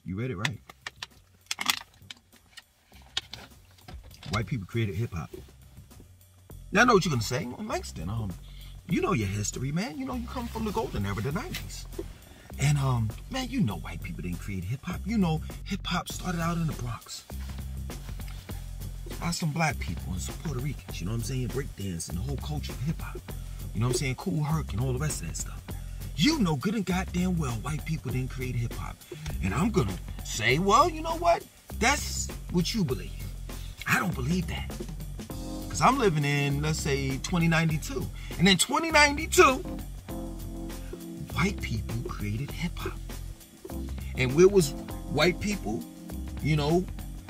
You read it right. White people created hip-hop. Now I know what you're gonna say. Well, Langston, you know your history, man. You know you come from the golden era, the 90s. And man, you know white people didn't create hip-hop. You know hip-hop started out in the Bronx by some black people and some Puerto Ricans, you know what I'm saying? Breakdance and the whole culture of hip-hop. You know what I'm saying? Kool Herc and all the rest of that stuff. You know good and goddamn well white people didn't create hip-hop. And I'm gonna say, well, you know what? That's what you believe. I don't believe that. Because I'm living in, let's say, 2092. And in 2092, white people created hip-hop. And where was white people, you know,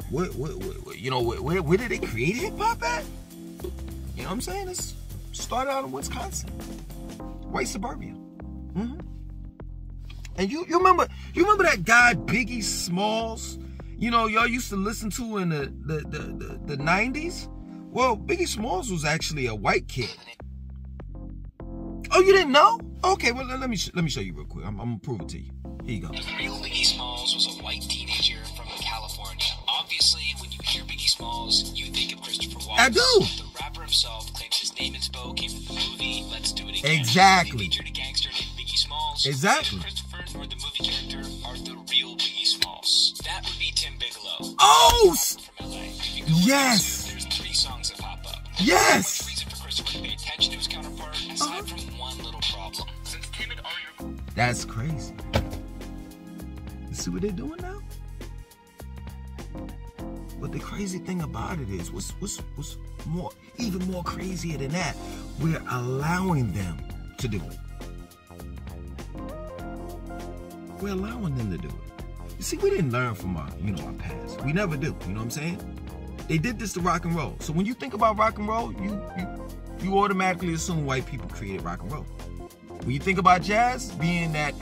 where did they create hip-hop at? You know what I'm saying? It started out in Wisconsin. White suburbia. Mm-hmm. And you remember that guy Biggie Smalls? You know, y'all used to listen to in the 90s? Well, Biggie Smalls was actually a white kid. Oh, you didn't know? Okay, well, let me show you real quick. I'm gonna prove it to you. Here you go. The real Biggie Smalls was a white teenager from California. Obviously, when you hear Biggie Smalls, you think of Christopher Wallace. I do. The rapper himself claims his name and spell came from the movie Let's Do It Again. Exactly. They featured a gangster named Biggie Smalls. Exactly. Neither Christopher nor the movie character are the real Biggie Smalls. That would be Tim Bigelow. Oh! From LA. Yes! There's 3 songs that pop up. Yes! The reason for Christopher to pay attention to his counterpart, aside from one little problem. Since Tim had already... That's crazy. You see what they're doing now? But the crazy thing about it is, what's more, even more crazier than that, we're allowing them to do it. We're allowing them to do it. You see, we didn't learn from our past. We never do. You know what I'm saying? They did this to rock and roll. So when you think about rock and roll, you automatically assume white people created rock and roll. When you think about jazz, being that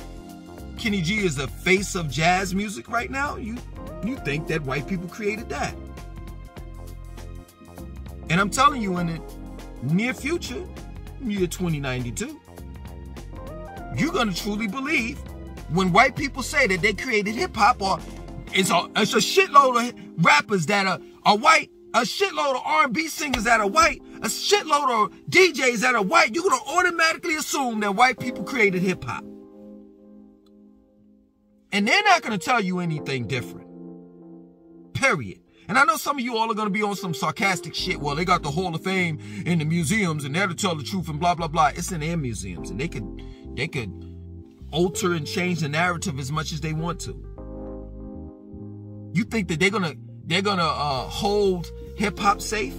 Kenny G is the face of jazz music right now, you think that white people created that. And I'm telling you, in the near future, year 2092, you're gonna truly believe when white people say that they created hip-hop, or it's a shitload of rappers that are white, a shitload of R&B singers that are white, a shitload of DJs that are white, you're gonna automatically assume that white people created hip-hop. And they're not gonna tell you anything different. Period. And I know some of you all are gonna be on some sarcastic shit. Well, they got the Hall of Fame in the museums and they're to tell the truth and blah, blah, blah. It's in their museums and they could alter and change the narrative as much as they want to. You think that they're gonna hold hip-hop safe?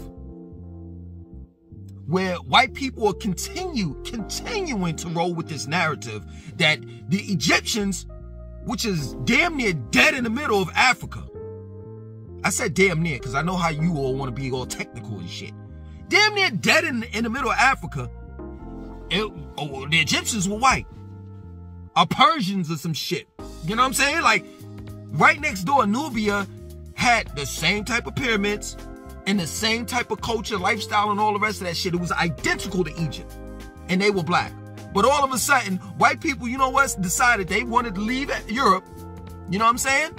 Where white people are continuing to roll with this narrative that the Egyptians, which is damn near dead in the middle of Africa. I said damn near because I know how you all want to be all technical and shit. Damn near dead in the middle of Africa. The Egyptians were white. Or Persians or some shit. You know what I'm saying? Like, right next door, Nubia had the same type of pyramids and the same type of culture, lifestyle, and all the rest of that shit. It was identical to Egypt. And they were black. But all of a sudden, white people, you know what, decided they wanted to leave Europe. You know what I'm saying?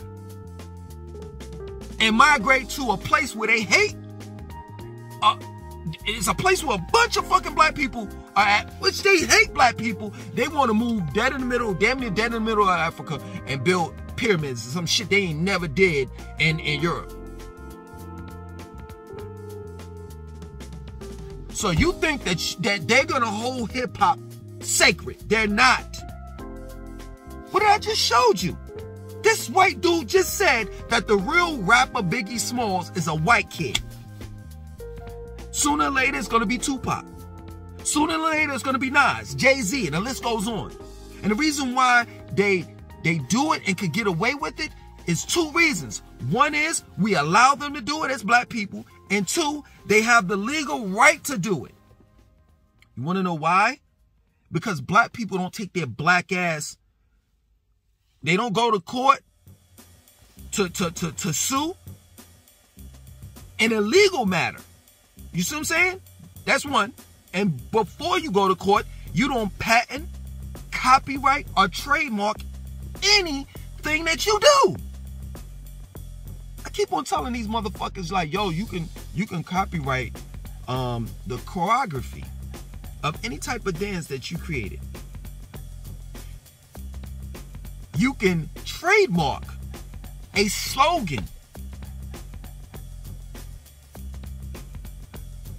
And migrate to a place where they hate. It's a place where a bunch of fucking black people are at, which they hate black people. They want to move dead in the middle, damn near dead in the middle of Africa and build pyramids and some shit they ain't never did in Europe. So you think that they're gonna hold hip hop sacred? They're not. What I just showed you. This white dude just said that the real rapper Biggie Smalls is a white kid. Sooner or later, it's going to be Tupac. Sooner or later, it's going to be Nas, Jay-Z, and the list goes on. And the reason why they do it and can get away with it is 2 reasons. One is we allow them to do it as black people. And 2, they have the legal right to do it. You want to know why? because black people don't take their black ass. They don't go to court to sue in a legal matter. You see what I'm saying? That's one. And before you go to court, you don't patent, copyright, or trademark anything that you do. I keep on telling these motherfuckers like, yo, you can copyright the choreography of any type of dance that you created. You can trademark a slogan.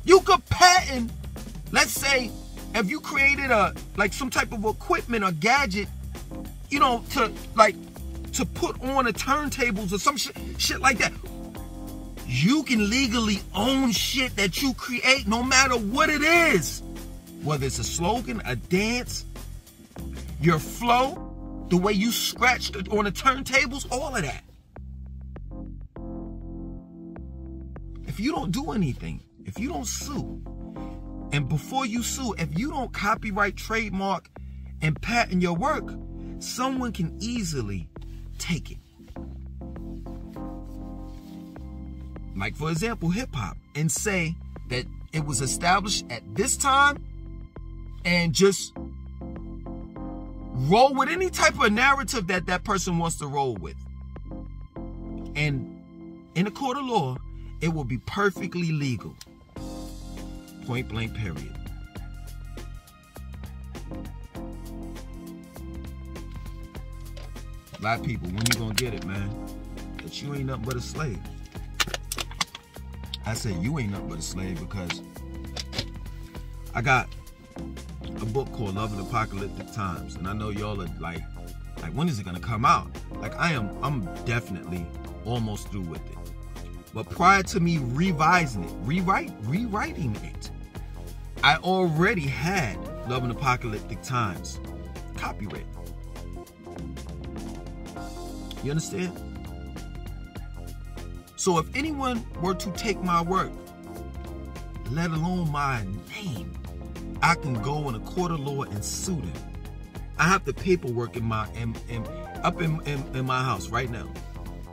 You could patent, let's say, if you created some type of equipment or gadget, you know, to put on the turntables or some shit like that. You can legally own shit that you create no matter what it is. Whether it's a slogan, a dance, your flow, the way you scratched on the turntables, all of that. If you don't do anything, if you don't sue, and before you sue, if you don't copyright, trademark, and patent your work, someone can easily take it. Like, for example, hip-hop, and say that it was established at this time, and just roll with any type of narrative that that person wants to roll with. And in a court of law, it will be perfectly legal. Point blank, period. Black people, when you gonna get it, man? That you ain't nothing but a slave. I say you ain't nothing but a slave because I got a book called Love in Apocalyptic Times, and I know y'all are like when is it gonna come out? Like I'm definitely almost through with it. But prior to me revising it, rewriting it, I already had Love in Apocalyptic Times copyright. You understand? So if anyone were to take my work, let alone my name, I can go in a court of law and sue them. I have the paperwork in my house right now,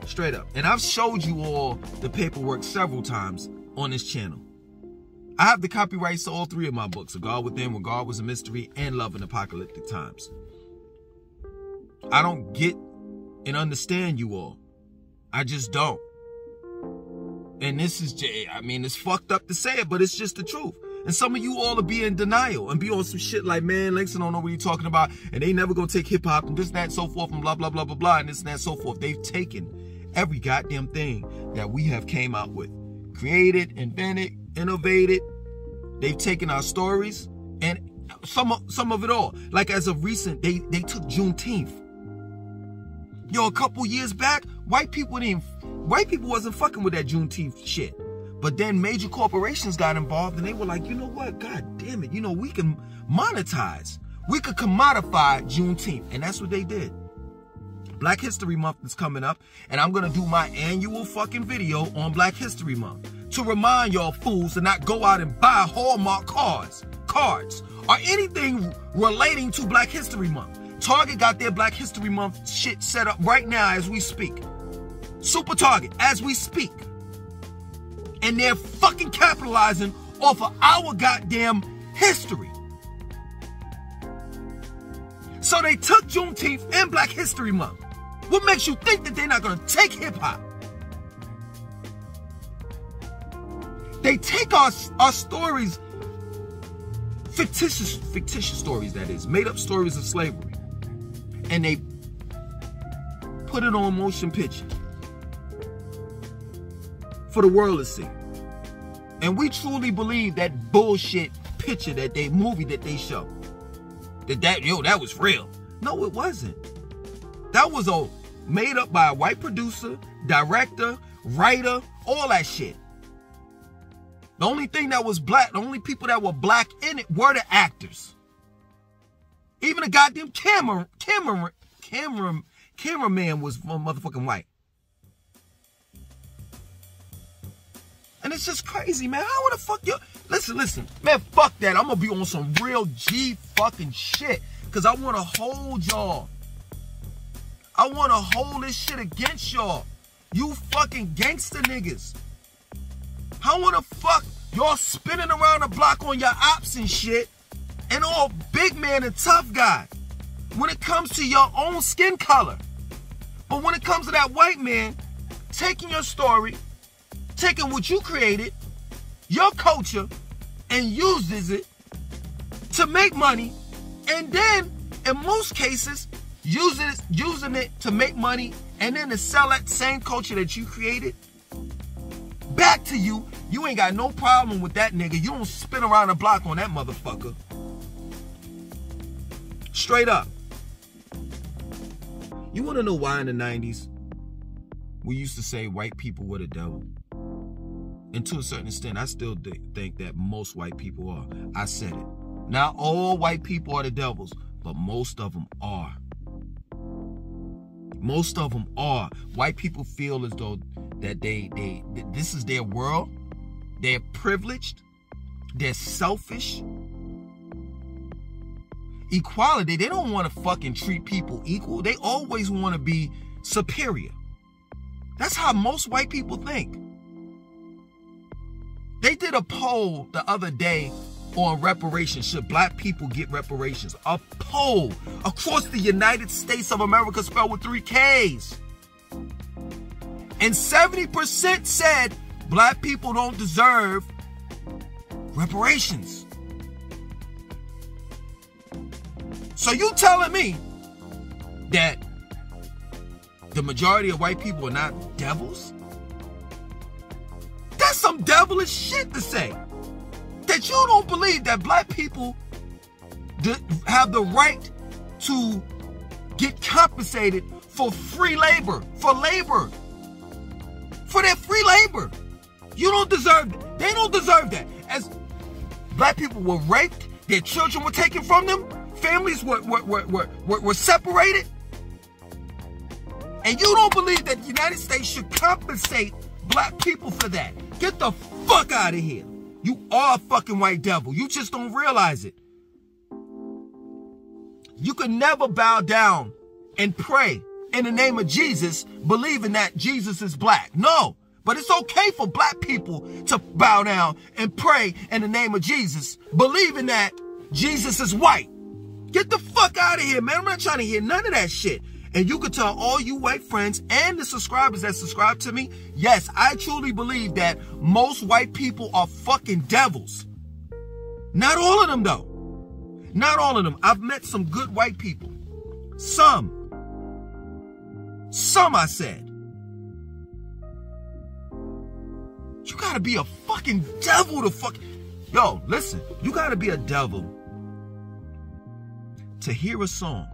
straight up. And I've showed you all the paperwork several times on this channel. I have the copyrights to all three of my books: A God Within, When God Was a Mystery, and Love in Apocalyptic Times. I don't get and understand you all. I just don't. And this is, I mean, it's fucked up to say it, but it's just the truth. And some of you all will be in denial and be on some shit like, man, Langston don't know what you're talking about, and they never gonna take hip hop and this, that, and so forth, and blah, blah, blah, blah, blah, and this, and that, and so forth. They've taken every goddamn thing that we have came out with, created, invented, innovated. They've taken our stories and some of it all. Like as of recent, they took Juneteenth. Yo, a couple years back, white people wasn't fucking with that Juneteenth shit. But then major corporations got involved and they were like, you know what? God damn it. You know, we can monetize. We could commodify Juneteenth. And that's what they did. Black History Month is coming up. And I'm going to do my annual fucking video on Black History Month. To remind y'all fools to not go out and buy Hallmark cards, or anything relating to Black History Month. Target got their Black History Month shit set up right now as we speak. Super Target, as we speak. And they're fucking capitalizing off of our goddamn history. So they took Juneteenth and Black History Month. What makes you think that they're not going to take hip-hop? They take our stories, fictitious stories, that is, made-up stories of slavery, and they put it on motion picture for the world to see. And we truly believe that bullshit picture, movie that they show. That was real. No, it wasn't. That was made up by a white producer, director, writer, all that shit. The only thing that was black, the only people that were black in it were the actors. Even the goddamn cameraman was motherfucking white. And it's just crazy, man. How the fuck you... Listen. Man, fuck that. I'm going to be on some real G fucking shit. Because I want to hold y'all. I want to hold this shit against y'all. You fucking gangster niggas. How the fuck y'all spinning around the block on your ops and shit and all big man and tough guy when it comes to your own skin color? But when it comes to that white man taking your story, taking what you created, your culture, and uses it to make money, and then, in most cases, using it to make money, and then to sell that same culture that you created back to you, you ain't got no problem with that nigga. You don't spin around the block on that motherfucker. Straight up. You want to know why in the 90s we used to say white people were the devil? And to a certain extent, I still think that most white people are. I said it. Not all white people are the devils, but most of them are. Most of them are. White people feel as though that this is their world. They're privileged. They're selfish. Equality, they don't want to fucking treat people equal. They always want to be superior. That's how most white people think. They did a poll the other day on reparations. Should black people get reparations? A poll across the United States of America, spelled with 3 Ks. And 70% said black people don't deserve reparations. So you telling me that the majority of white people are not devils? That's some devilish shit to say. That you don't believe that black people have the right to get compensated for free labor, for their free labor. You don't deserve that. They don't deserve that. As black people were raped, their children were taken from them, families were separated, and you don't believe that the United States should compensate black people for that. Get the fuck out of here. You are a fucking white devil. You just don't realize it. You can never bow down and pray in the name of Jesus, believing that Jesus is black. No, but it's okay for black people to bow down and pray in the name of Jesus, believing that Jesus is white. Get the fuck out of here, man. I'm not trying to hear none of that shit. And you can tell all you white friends and the subscribers that subscribe to me, yes, I truly believe that most white people are fucking devils. Not all of them, though. Not all of them. I've met some good white people. Some, I said. You gotta be a fucking devil to fuck... Yo, listen. You gotta be a devil to hear a song.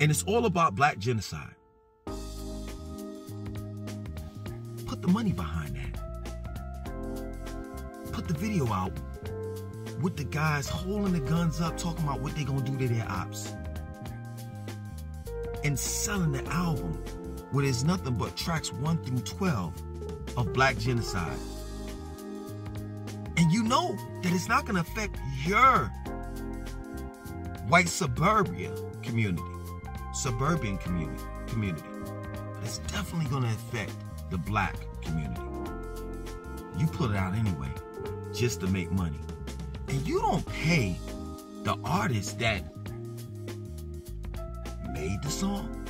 And it's all about black genocide. Put the money behind that. Put the video out with the guys holding the guns up, talking about what they gonna do to their ops. And selling the album where there's nothing but tracks 1 through 12 of black genocide. And you know that it's not gonna affect your white suburban community. But it's definitely going to affect the black community. You put it out anyway, just to make money. And you don't pay the artist that made the song,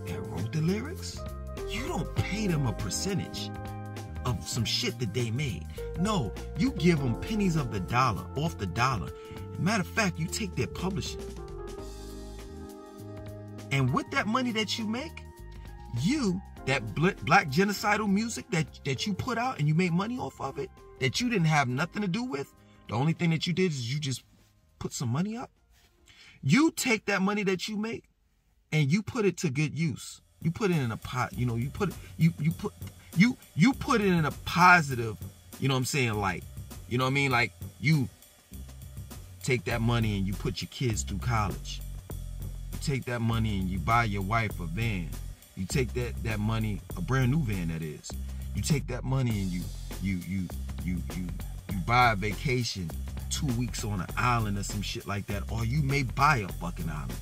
that wrote the lyrics. You don't pay them a percentage of some shit that they made. No, you give them pennies of the dollar, off the dollar. Matter of fact, you take their publishing. And with that money that you make, that black genocidal music that you put out and you make money off of it, that you didn't have nothing to do with, the only thing that you did is you just put some money up. You take that money that you make and you put it to good use. You put it in a pot, you put it in a positive, you know what I'm saying, light. You know what I mean? Like, you take that money and you put your kids through college. Take that money and you buy your wife a van. You take that money, a brand new van that is. You take that money and you buy a vacation 2 weeks on an island or some shit like that, or you may buy a fucking island.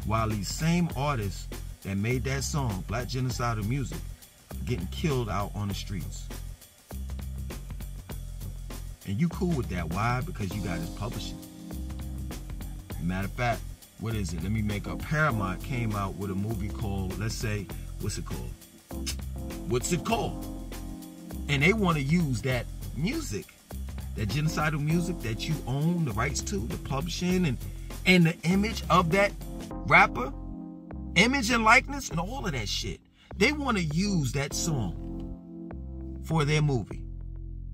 While these same artists that made that song, Black Genocidal Music, are getting killed out on the streets. And you cool with that. Why? Because you got his publishing. Matter of fact, what is it? Let me make up. Paramount came out with a movie called, let's say, what's it called? And they want to use that music, that genocidal music that you own the rights to, the publishing and the image of that rapper, image and likeness and all of that shit. They want to use that song for their movie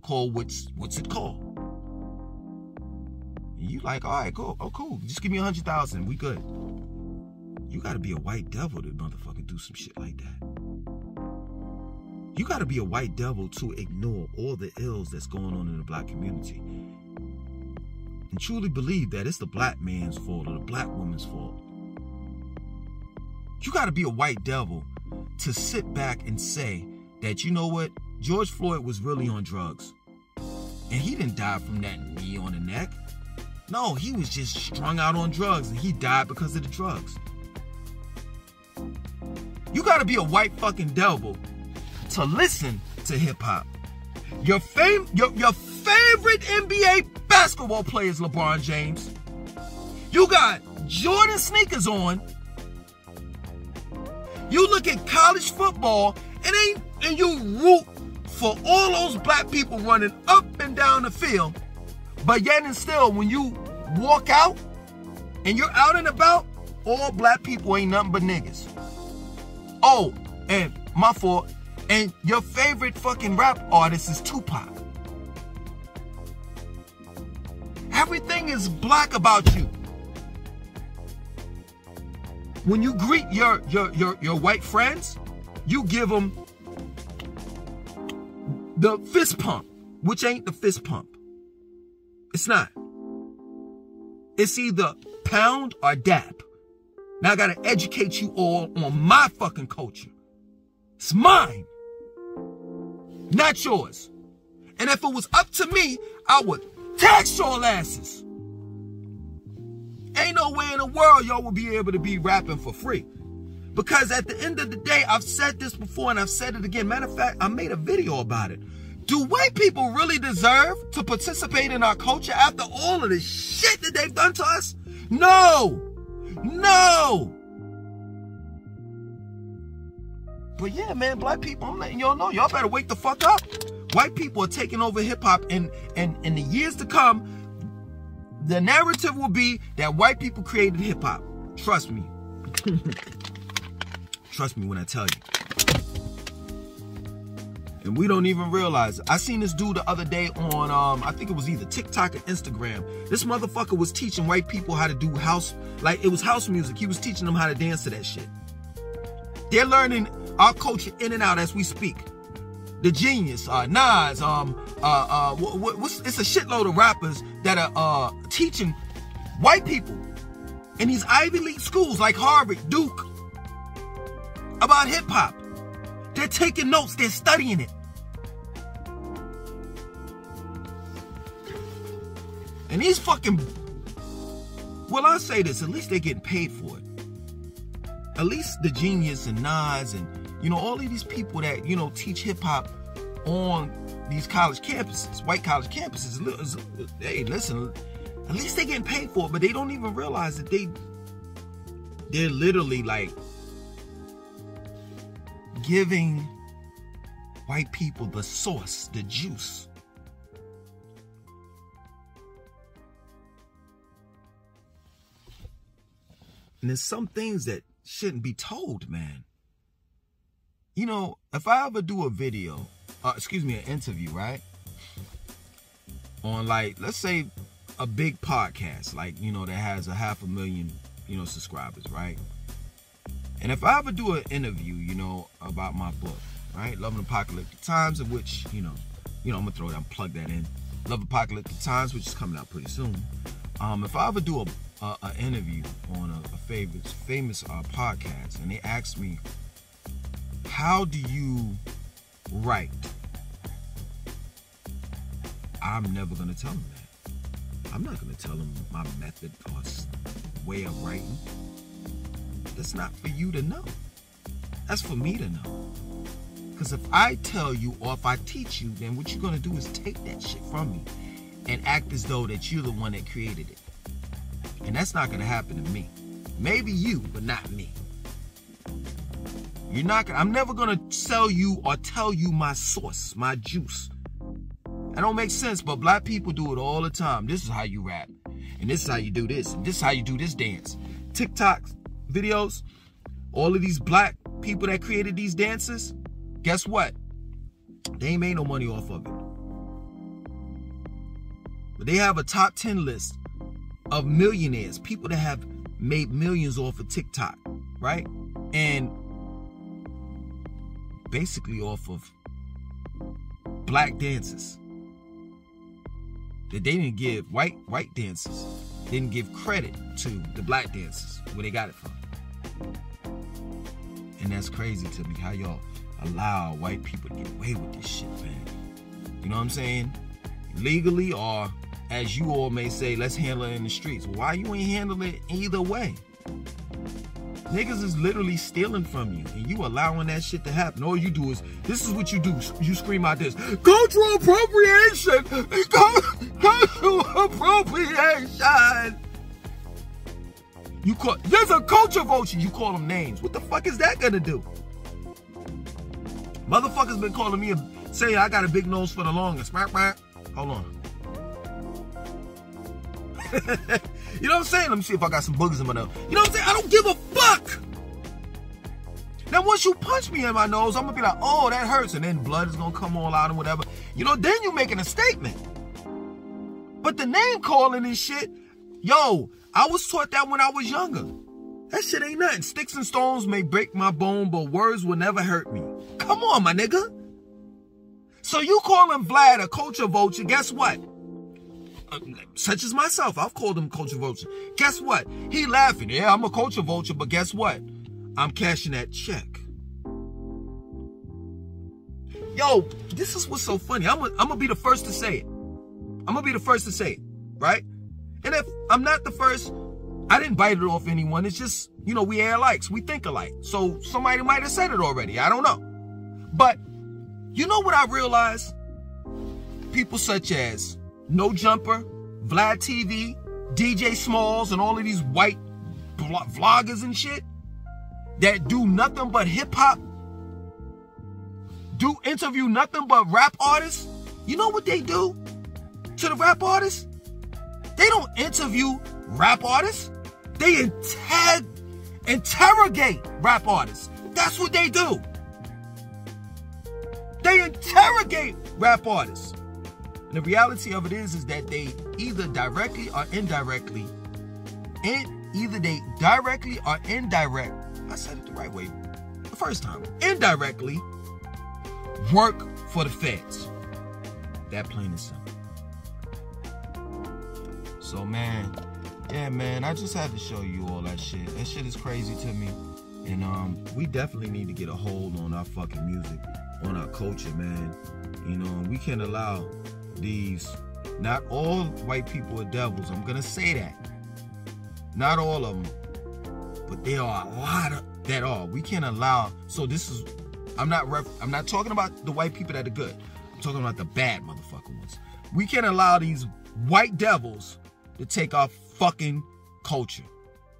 called what's it called? And you like, all right, cool. Oh, cool. Just give me 100,000. We good. You got to be a white devil to motherfucking do some shit like that. You got to be a white devil to ignore all the ills that's going on in the black community and truly believe that it's the black man's fault or the black woman's fault. You got to be a white devil to sit back and say that, you know what, George Floyd was really on drugs. And he didn't die from that knee on the neck. No, he was just strung out on drugs and he died because of the drugs. You got to be a white fucking devil to listen to hip-hop. Your favorite NBA basketball player is LeBron James. You got Jordan sneakers on. You look at college football and you root for all those black people running up and down the field. But yet and still, when you walk out and you're out and about, all black people ain't nothing but niggas. Oh, and my fault. And your favorite fucking rap artist is Tupac. Everything is black about you. When you greet your white friends, you give them the fist pump, which ain't the fist pump. It's not. It's either pound or dap. Now I gotta educate you all on my fucking culture. It's mine, not yours. And if it was up to me, I would tax your asses. Ain't no way in the world y'all will be able to be rapping for free. Because at the end of the day, I've said this before and I've said it again. Matter of fact, I made a video about it. Do white people really deserve to participate in our culture after all of the shit that they've done to us? No. No. But yeah, man, black people, I'm letting y'all know, y'all better wake the fuck up. White people are taking over hip-hop, and in the years to come, the narrative will be that white people created hip-hop. Trust me. Trust me when I tell you. And we don't even realize it. I seen this dude the other day on, I think it was either TikTok or Instagram. This motherfucker was teaching white people how to do house, like it was house music. He was teaching them how to dance to that shit. They're learning our culture in and out as we speak. The Genius, Nas, it's a shitload of rappers that are teaching white people in these Ivy League schools like Harvard, Duke, about hip hop. They're taking notes, they're studying it. And these fucking, well, I'll say this, at least they're getting paid for it. At least the Genius and Nas and, you know, all of these people that, you know, teach hip-hop on these college campuses, white college campuses, hey, listen, at least they're getting paid for it, but they don't even realize that they're literally like giving white people the sauce, the juice. And there's some things that shouldn't be told, man. You know, if I ever do a video, an interview, right? On like, let's say a big podcast, like, you know, that has 500,000, you know, subscribers, right? And if I ever do an interview, you know, about my book, right? Love and Apocalyptic Times, of which, you know, I'm gonna plug that in. Love Apocalyptic Times, which is coming out pretty soon. If I ever do an interview on a famous podcast, and they ask me how do you write? I'm never going to tell them that. I'm not going to tell them my method or way of writing. That's not for you to know. That's for me to know. Because if I tell you or if I teach you, then what you're going to do is take that shit from me and act as though that you're the one that created it. And that's not going to happen to me. Maybe you, but not me. You're not gonna, I'm never going to sell you or tell you my source, my juice. That don't make sense, but black people do it all the time. This is how you rap. And this is how you do this. And this is how you do this dance. TikTok videos, all of these black people that created these dances, guess what? They ain't made no money off of it. But they have a top 10 list of millionaires, people that have made millions off of TikTok, right? And basically off of black dances. That they didn't give white dancers, didn't give credit to the black dancers where they got it from. And that's crazy to me, how y'all allow white people to get away with this shit, man. You know what I'm saying? Legally, or as you all may say, let's handle it in the streets. Why you ain't handling it either way? Niggas is literally stealing from you, and you allowing that shit to happen. All you do is, this is what you do. You scream out this, cultural appropriation! Cultural appropriation! There's a culture vulture, you call them names. What the fuck is that gonna do? Motherfuckers been calling me, saying I got a big nose for the longest. Hold on. You know what I'm saying? Let me see if I got some boogers in my nose. You know what I'm saying? I don't give a fuck. Now, once you punch me in my nose, I'm going to be like, oh, that hurts. And then blood is going to come all out and whatever. You know, then you're making a statement. But the name calling and shit, yo, I was taught that when I was younger. That shit ain't nothing. Sticks and stones may break my bone, but words will never hurt me. Come on, my nigga. So you calling Vlad a culture vulture, guess what? Such as myself, I've called him culture vulture. Guess what? He laughing. Yeah, I'm a culture vulture, but guess what? I'm cashing that check. Yo, this is what's so funny. I'm gonna be the first to say it. I'm gonna be the first to say it, right? And if I'm not the first, I didn't bite it off anyone. It's just, you know, we air likes, we think alike. So somebody might have said it already. I don't know. But you know what I realized? People such as No Jumper, Vlad TV, DJ Smalls, and all of these white vloggers and shit that do nothing but hip-hop, do interview nothing but rap artists. You know what they do to the rap artists? They don't interview rap artists. They interrogate rap artists. That's what they do. They interrogate rap artists. And the reality of it is that they either directly or indirectly, I said it the right way the first time, indirectly work for the feds. That plain and simple. So man, yeah man, I just had to show you all that shit. That shit is crazy to me. And we definitely need to get a hold on our fucking music, on our culture, man. You know, we can't allow these, not all white people are devils. I'm gonna say that. Not all of them, but there are a lot of that are. We can't allow. So this is, I'm not talking about the white people that are good. I'm talking about the bad motherfucking ones. We can't allow these white devils to take our fucking culture.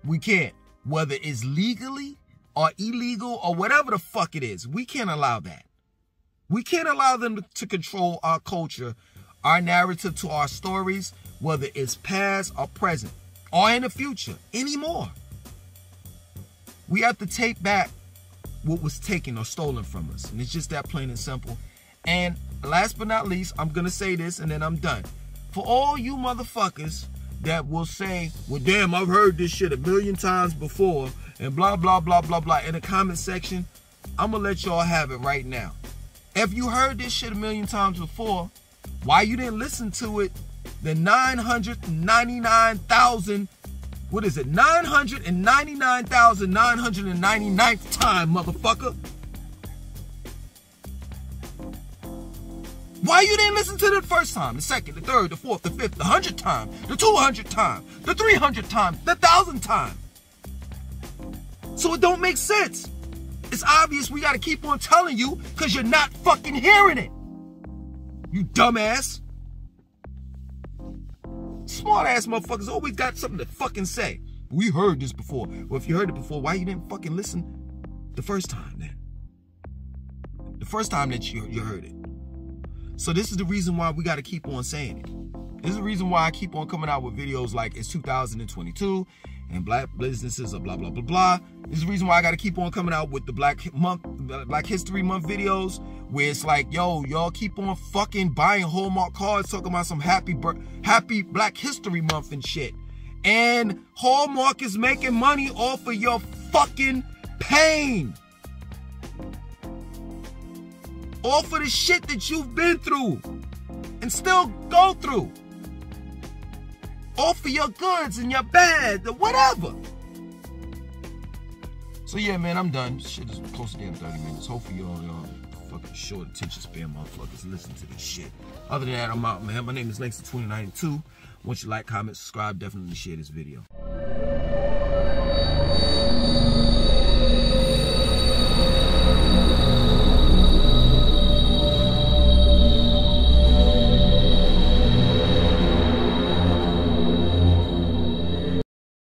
We can't, whether it's legally or illegal or whatever the fuck it is. We can't allow that. We can't allow them to control our culture, our narrative to our stories, whether it's past or present or in the future anymore. We have to take back what was taken or stolen from us. And it's just that plain and simple. And last but not least, I'm going to say this and then I'm done. For all you motherfuckers that will say, well, damn, I've heard this shit 1,000,000 times before and blah, blah, blah, blah, blah in the comment section, I'm going to let y'all have it right now. If you heard this shit 1,000,000 times before, why you didn't listen to it the 999,000, what is it, 999,999th time, motherfucker? Why you didn't listen to it the first time, the second, the third, the fourth, the fifth, the 100th time, the 200th time, the 300th time, the 1,000th time? So it don't make sense. It's obvious we gotta keep on telling you because you're not fucking hearing it. You dumbass. Smart ass motherfuckers always got something to fucking say. We heard this before. Well, if you heard it before, why you didn't fucking listen the first time then? The first time that you heard it. So this is the reason why we got to keep on saying it. This is the reason why I keep on coming out with videos like it's 2022 and black businesses are blah, blah, blah, blah. This is the reason why I got to keep on coming out with the Black History Month videos where it's like, yo, y'all keep on fucking buying Hallmark cards talking about some happy Black History Month and shit. And Hallmark is making money off of your fucking pain. Off of the shit that you've been through and still go through. Off of your goods and your bads or whatever. So yeah, man, I'm done. Shit is close to damn 30 minutes. Hopefully y'all fucking short attention span motherfuckers listen to this shit. Other than that, I'm out, man. My name is Langston2092. Once you like, comment, subscribe, definitely share this video.